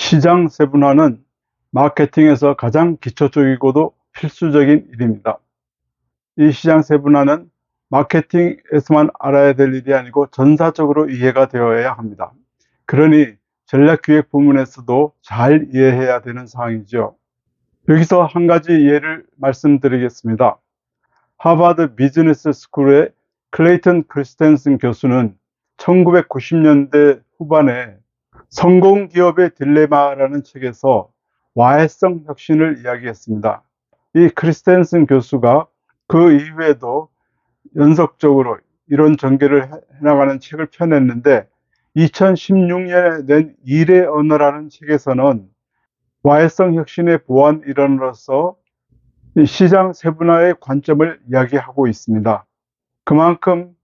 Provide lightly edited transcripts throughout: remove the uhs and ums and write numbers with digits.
시장 세분화는 마케팅에서 가장 기초적이고도 필수적인 일입니다. 이 시장 세분화는 마케팅에서만 알아야 될 일이 아니고 전사적으로 이해가 되어야 합니다. 그러니 전략기획 부문에서도 잘 이해해야 되는 사항이죠. 여기서 한 가지 예를 말씀드리겠습니다. 하버드 비즈니스 스쿨의 클레이턴 크리스텐슨 교수는 1990년대 후반에 성공 기업의 딜레마라는 책에서 와해성 혁신을 이야기했습니다. 이 크리스텐슨 교수가 그 이후에도 연속적으로 이런 전개를 해나가는 책을 펴냈는데 2016년에 낸 일의 언어라는 책에서는 와해성 혁신의 보완 일환으로서 시장 세분화의 관점을 이야기하고 있습니다. 그만큼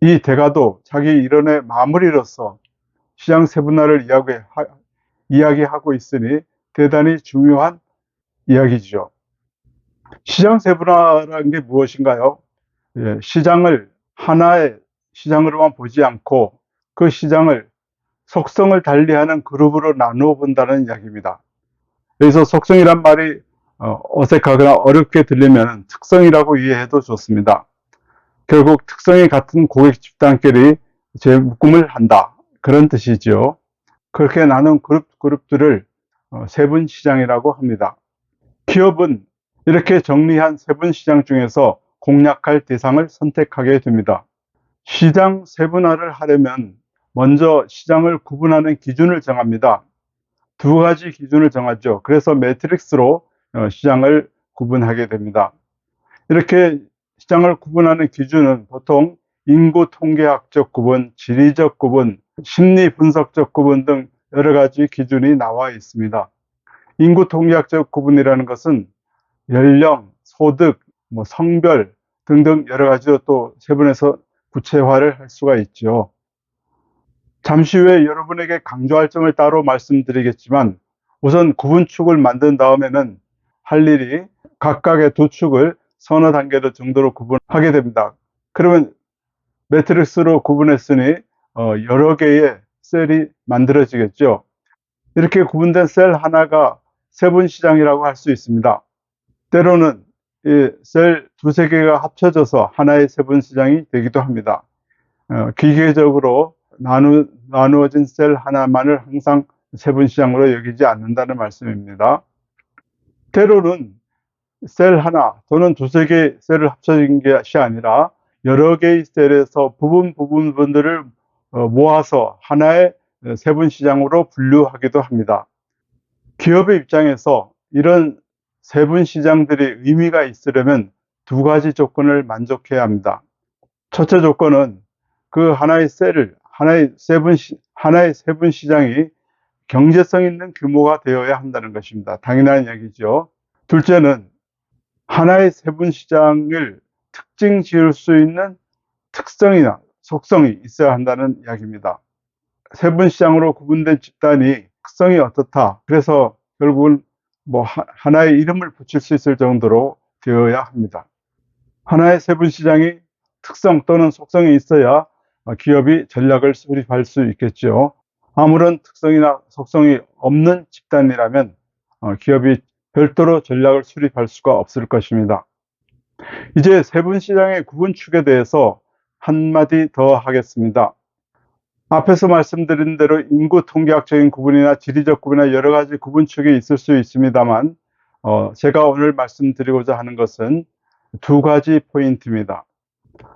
이 대가도 자기 일원의 마무리로서 시장 세분화를 이야기하고 있으니 대단히 중요한 이야기죠. 시장 세분화라는 게 무엇인가요? 시장을 하나의 시장으로만 보지 않고 그 시장을 속성을 달리하는 그룹으로 나누어 본다는 이야기입니다. 여기서 속성이란 말이 어색하거나 어렵게 들리면 특성이라고 이해해도 좋습니다. 결국 특성이 같은 고객 집단끼리 재묶음을 한다, 그런 뜻이죠. 그렇게 나눈 그룹들을 세분 시장이라고 합니다. 기업은 이렇게 정리한 세분 시장 중에서 공략할 대상을 선택하게 됩니다. 시장 세분화를 하려면 먼저 시장을 구분하는 기준을 정합니다. 두 가지 기준을 정하죠. 그래서 매트릭스로 시장을 구분하게 됩니다. 이렇게 시장을 구분하는 기준은 보통 인구 통계학적 구분, 지리적 구분, 심리 분석적 구분 등 여러 가지 기준이 나와 있습니다. 인구 통계학적 구분이라는 것은 연령, 소득, 성별 등등 여러 가지로 또 세분해서 구체화를 할 수가 있죠. 잠시 후에 여러분에게 강조할 점을 따로 말씀드리겠지만 우선 구분축을 만든 다음에는 할 일이 각각의 두 축을 서너 단계 정도로 구분하게 됩니다. 그러면 매트릭스로 구분했으니 여러 개의 셀이 만들어지겠죠. 이렇게 구분된 셀 하나가 세분시장이라고 할 수 있습니다. 때로는 이 셀 두세 개가 합쳐져서 하나의 세분시장이 되기도 합니다. 기계적으로 나누어진 셀 하나만을 항상 세분시장으로 여기지 않는다는 말씀입니다. 때로는 셀 하나 또는 두세 개의 셀을 합쳐진 것이 아니라 여러 개의 셀에서 부분들을 모아서 하나의 세분시장으로 분류하기도 합니다. 기업의 입장에서 이런 세분시장들이 의미가 있으려면 두 가지 조건을 만족해야 합니다. 첫째 조건은 그 하나의 세분시장이 경제성 있는 규모가 되어야 한다는 것입니다. 당연한 이야기죠. 둘째는 하나의 세분시장을 특징 지을 수 있는 특성이나 속성이 있어야 한다는 이야기입니다. 세분시장으로 구분된 집단이 특성이 어떻다. 그래서 결국은 하나의 이름을 붙일 수 있을 정도로 되어야 합니다. 하나의 세분시장이 특성 또는 속성이 있어야 기업이 전략을 수립할 수 있겠죠. 아무런 특성이나 속성이 없는 집단이라면 기업이 별도로 전략을 수립할 수가 없을 것입니다. 이제 세분시장의 구분축에 대해서 한마디 더 하겠습니다. 앞에서 말씀드린 대로 인구 통계학적인 구분이나 지리적 구분이나 여러 가지 구분축이 있을 수 있습니다만 제가 오늘 말씀드리고자 하는 것은 두 가지 포인트입니다.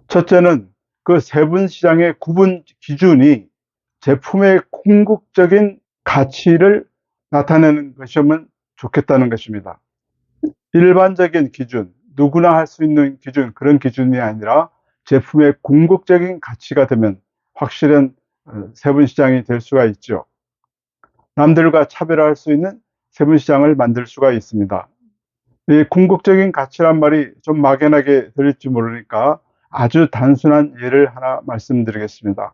첫째는 그 세분시장의 구분 기준이 제품의 궁극적인 가치를 나타내는 것이면 좋겠다는 것입니다. 일반적인 기준, 누구나 할 수 있는 기준, 그런 기준이 아니라 제품의 궁극적인 가치가 되면 확실한 세분시장이 될 수가 있죠. 남들과 차별화할 수 있는 세분시장을 만들 수가 있습니다. 이 궁극적인 가치란 말이 좀 막연하게 들릴지 모르니까 아주 단순한 예를 하나 말씀드리겠습니다.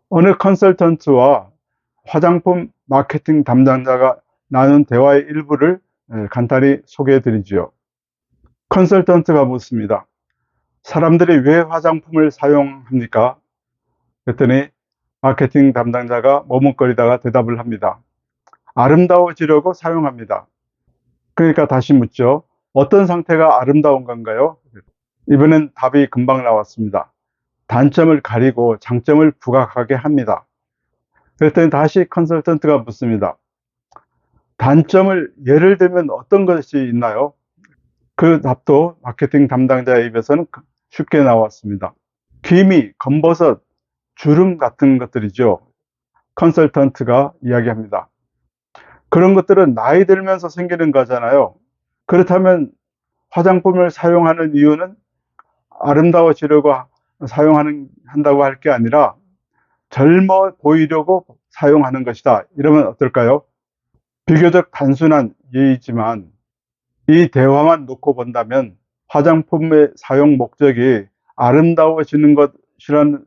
어느 컨설턴트와 화장품 마케팅 담당자가 나눈 대화의 일부를 간단히 소개해 드리죠. 컨설턴트가 묻습니다. 사람들이 왜 화장품을 사용합니까? 그랬더니 마케팅 담당자가 머뭇거리다가 대답을 합니다. 아름다워지려고 사용합니다. 그러니까 다시 묻죠. 어떤 상태가 아름다운 건가요? 이번엔 답이 금방 나왔습니다. 단점을 가리고 장점을 부각하게 합니다. 그랬더니 다시 컨설턴트가 묻습니다. 단점을 예를 들면 어떤 것이 있나요? 그 답도 마케팅 담당자의 입에서는 쉽게 나왔습니다. 기미, 검버섯, 주름 같은 것들이죠. 컨설턴트가 이야기합니다. 그런 것들은 나이 들면서 생기는 거잖아요. 그렇다면 화장품을 사용하는 이유는 아름다워지려고 한다고 할 게 아니라 젊어 보이려고 사용하는 것이다. 이러면 어떨까요? 비교적 단순한 예이지만 이 대화만 놓고 본다면 화장품의 사용 목적이 아름다워지는 것이라는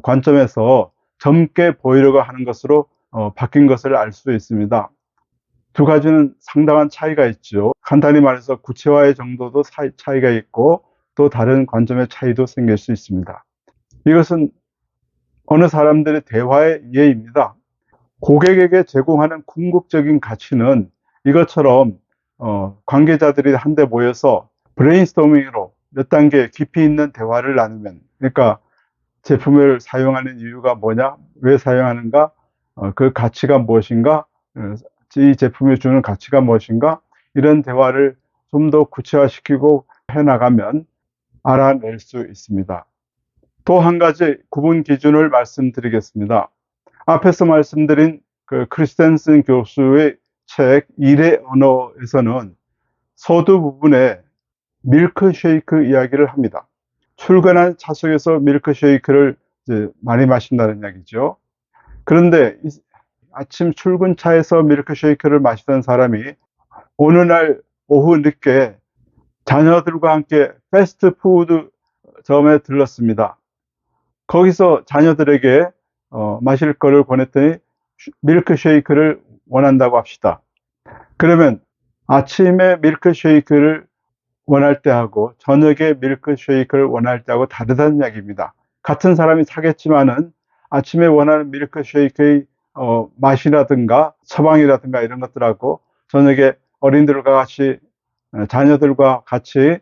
관점에서 젊게 보이려고 하는 것으로 바뀐 것을 알 수 있습니다. 두 가지는 상당한 차이가 있죠. 간단히 말해서 구체화의 정도도 차이가 있고 또 다른 관점의 차이도 생길 수 있습니다. 이것은 어느 사람들의 대화의 예입니다. 고객에게 제공하는 궁극적인 가치는 이것처럼 관계자들이 한데 모여서 브레인스토밍으로 몇 단계 깊이 있는 대화를 나누면, 그러니까 제품을 사용하는 이유가 뭐냐, 왜 사용하는가, 그 가치가 무엇인가, 이 제품이 주는 가치가 무엇인가, 이런 대화를 좀 더 구체화시키고 해나가면 알아낼 수 있습니다. 또 한 가지 구분 기준을 말씀드리겠습니다. 앞에서 말씀드린 그 크리스텐슨 교수의 책 일의 언어에서는 서두 부분에 밀크쉐이크 이야기를 합니다. 출근한 차 속에서 밀크쉐이크를 이제 많이 마신다는 이야기죠. 그런데 아침 출근차에서 밀크쉐이크를 마시던 사람이 어느 날 오후 늦게 자녀들과 함께 패스트푸드점에 들렀습니다. 거기서 자녀들에게 마실 거를 권했더니 밀크쉐이크를 원한다고 합시다. 그러면 아침에 밀크쉐이크를 원할 때하고 저녁에 밀크쉐이크를 원할 때하고 다르다는 이야기입니다. 같은 사람이 사겠지만은 아침에 원하는 밀크쉐이크의 맛이라든가 처방이라든가 이런 것들하고 저녁에 어린들과 같이 자녀들과 같이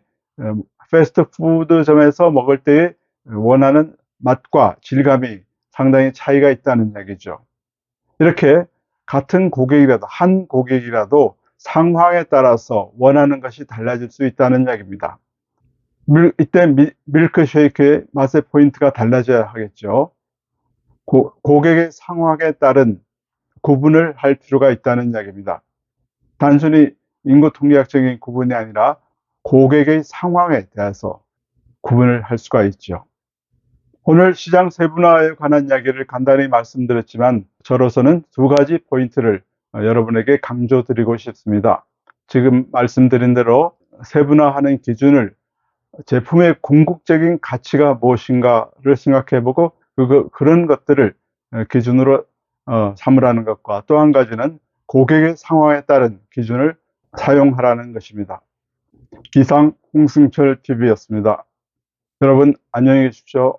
패스트푸드점에서 먹을 때 원하는 맛과 질감이 상당히 차이가 있다는 이야기죠. 이렇게 같은 고객이라도 한 고객이라도 상황에 따라서 원하는 것이 달라질 수 있다는 이야기입니다. 이때 밀크쉐이크의 맛의 포인트가 달라져야 하겠죠. 고객의 상황에 따른 구분을 할 필요가 있다는 이야기입니다. 단순히 인구통계학적인 구분이 아니라 고객의 상황에 대해서 구분을 할 수가 있죠. 오늘 시장 세분화에 관한 이야기를 간단히 말씀드렸지만 저로서는 두 가지 포인트를 여러분에게 강조드리고 싶습니다. 지금 말씀드린 대로 세분화하는 기준을 제품의 궁극적인 가치가 무엇인가를 생각해보고 그런 것들을 기준으로 삼으라는 것과 또 한 가지는 고객의 상황에 따른 기준을 사용하라는 것입니다. 이상 홍승철 TV였습니다. 여러분 안녕히 계십시오.